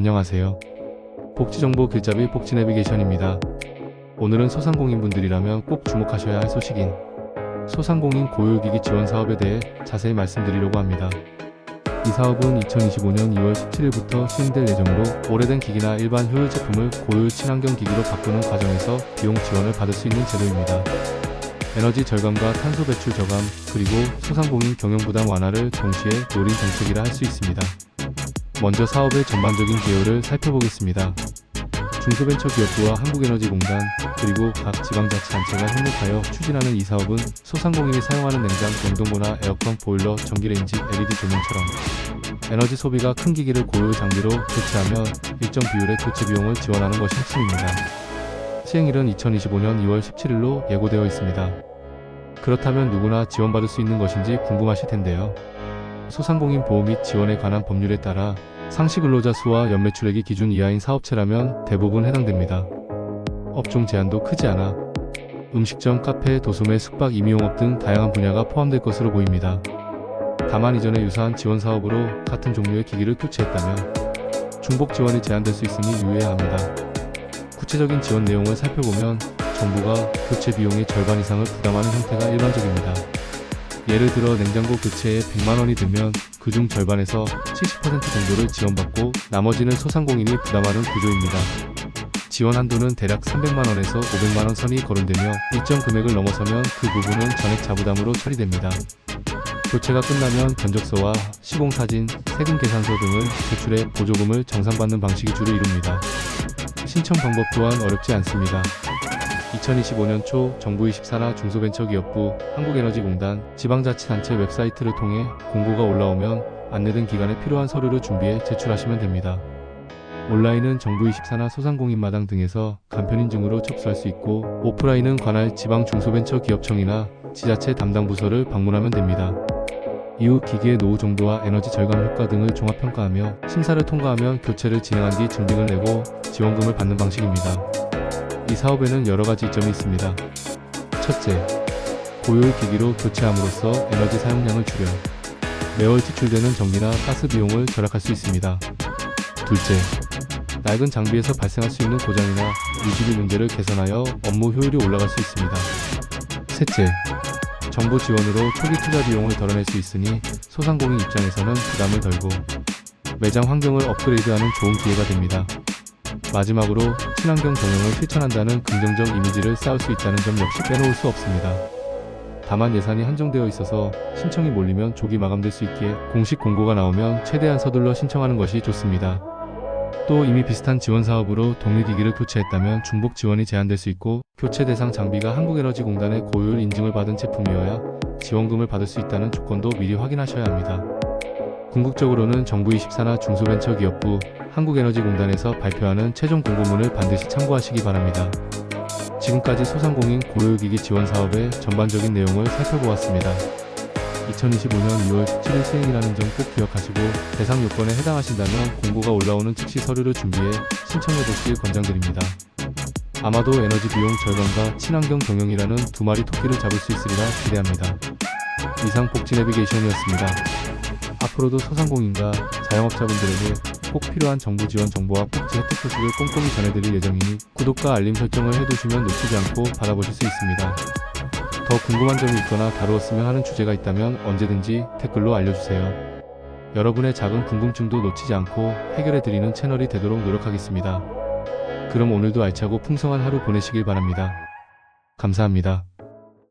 안녕하세요. 복지정보 길잡이 복지 내비게이션입니다. 오늘은 소상공인분들이라면 꼭 주목하셔야 할 소식인 소상공인 고율기기 지원 사업에 대해 자세히 말씀드리려고 합니다. 이 사업은 2025년 2월 17일부터 시행될 예정으로 오래된 기기나 일반 효율 제품을 고효율 친환경 기기로 바꾸는 과정에서 비용 지원을 받을 수 있는 제도입니다. 에너지 절감과 탄소 배출 저감, 그리고 소상공인 경영 부담 완화를 동시에 노린 정책이라 할 수 있습니다. 먼저 사업의 전반적인 개요를 살펴보겠습니다. 중소벤처기업부와 한국에너지공단, 그리고 각 지방자치단체가 협력하여 추진하는 이 사업은 소상공인이 사용하는 냉장, 냉동고나 에어컨, 보일러, 전기레인지, LED 조명처럼 에너지 소비가 큰 기기를 고효율 장비로 교체하며 일정 비율의 교체 비용을 지원하는 것이 핵심입니다. 시행일은 2025년 2월 17일로 예고되어 있습니다. 그렇다면 누구나 지원받을 수 있는 것인지 궁금하실 텐데요. 소상공인 보호 및 지원에 관한 법률에 따라 상시 근로자 수와 연매출액이 기준 이하인 사업체라면 대부분 해당됩니다. 업종 제한도 크지 않아 음식점, 카페, 도소매, 숙박, 임의용업 등 다양한 분야가 포함될 것으로 보입니다. 다만 이전에 유사한 지원 사업으로 같은 종류의 기기를 교체했다면 중복 지원이 제한될 수 있으니 유의해야 합니다. 구체적인 지원 내용을 살펴보면 정부가 교체 비용의 절반 이상을 부담하는 형태가 일반적입니다. 예를 들어 냉장고 교체에 100만원이 들면 그중 절반에서 70% 정도를 지원받고 나머지는 소상공인이 부담하는 구조입니다. 지원 한도는 대략 300만원에서 500만원 선이 거론되며 일정 금액을 넘어서면 그 부분은 전액 자부담으로 처리됩니다. 교체가 끝나면 견적서와 시공사진, 세금 계산서 등을 제출해 보조금을 정산받는 방식이 주를 이룹니다. 신청 방법 또한 어렵지 않습니다. 2025년 초 정부 24나 중소벤처기업부, 한국에너지공단, 지방자치단체 웹사이트를 통해 공고가 올라오면 안내된 기간에 필요한 서류를 준비해 제출하시면 됩니다. 온라인은 정부 24나 소상공인마당 등에서 간편인증으로 접수할 수 있고 오프라인은 관할 지방중소벤처기업청이나 지자체 담당 부서를 방문하면 됩니다. 이후 기기의 노후 정도와 에너지 절감 효과 등을 종합평가하며 심사를 통과하면 교체를 진행한 뒤 증빙을 내고 지원금을 받는 방식입니다. 이 사업에는 여러가지 이점이 있습니다. 첫째, 고효율 기기로 교체함으로써 에너지 사용량을 줄여 매월 지출되는 전기나 가스 비용을 절약할 수 있습니다. 둘째, 낡은 장비에서 발생할 수 있는 고장이나 유지비 문제를 개선하여 업무 효율이 올라갈 수 있습니다. 셋째, 정부 지원으로 초기 투자 비용을 덜어낼 수 있으니 소상공인 입장에서는 부담을 덜고 매장 환경을 업그레이드하는 좋은 기회가 됩니다. 마지막으로 친환경 경영을 실천한다는 긍정적 이미지를 쌓을 수 있다는 점 역시 빼놓을 수 없습니다. 다만 예산이 한정되어 있어서 신청이 몰리면 조기 마감될 수 있기에 공식 공고가 나오면 최대한 서둘러 신청하는 것이 좋습니다. 또 이미 비슷한 지원 사업으로 동일 기기를 교체했다면 중복 지원이 제한될 수 있고 교체 대상 장비가 한국에너지공단의 고효율 인증을 받은 제품이어야 지원금을 받을 수 있다는 조건도 미리 확인하셔야 합니다. 궁극적으로는 정부 24나 중소벤처기업부, 한국에너지공단에서 발표하는 최종 공고문을 반드시 참고하시기 바랍니다. 지금까지 소상공인 고효율기기 지원 사업의 전반적인 내용을 살펴보았습니다. 2025년 2월 17일 시행이라는 점 꼭 기억하시고 대상 요건에 해당하신다면 공고가 올라오는 즉시 서류를 준비해 신청해보시길 권장드립니다. 아마도 에너지 비용 절감과 친환경 경영이라는 두 마리 토끼를 잡을 수 있으리라 기대합니다. 이상 복지 내비게이션이었습니다. 앞으로도 소상공인과 자영업자분들에게 꼭 필요한 정부 지원 정보와 복지 혜택 소식을 꼼꼼히 전해드릴 예정이니 구독과 알림 설정을 해두시면 놓치지 않고 받아보실 수 있습니다. 더 궁금한 점이 있거나 다루었으면 하는 주제가 있다면 언제든지 댓글로 알려주세요. 여러분의 작은 궁금증도 놓치지 않고 해결해드리는 채널이 되도록 노력하겠습니다. 그럼 오늘도 알차고 풍성한 하루 보내시길 바랍니다. 감사합니다.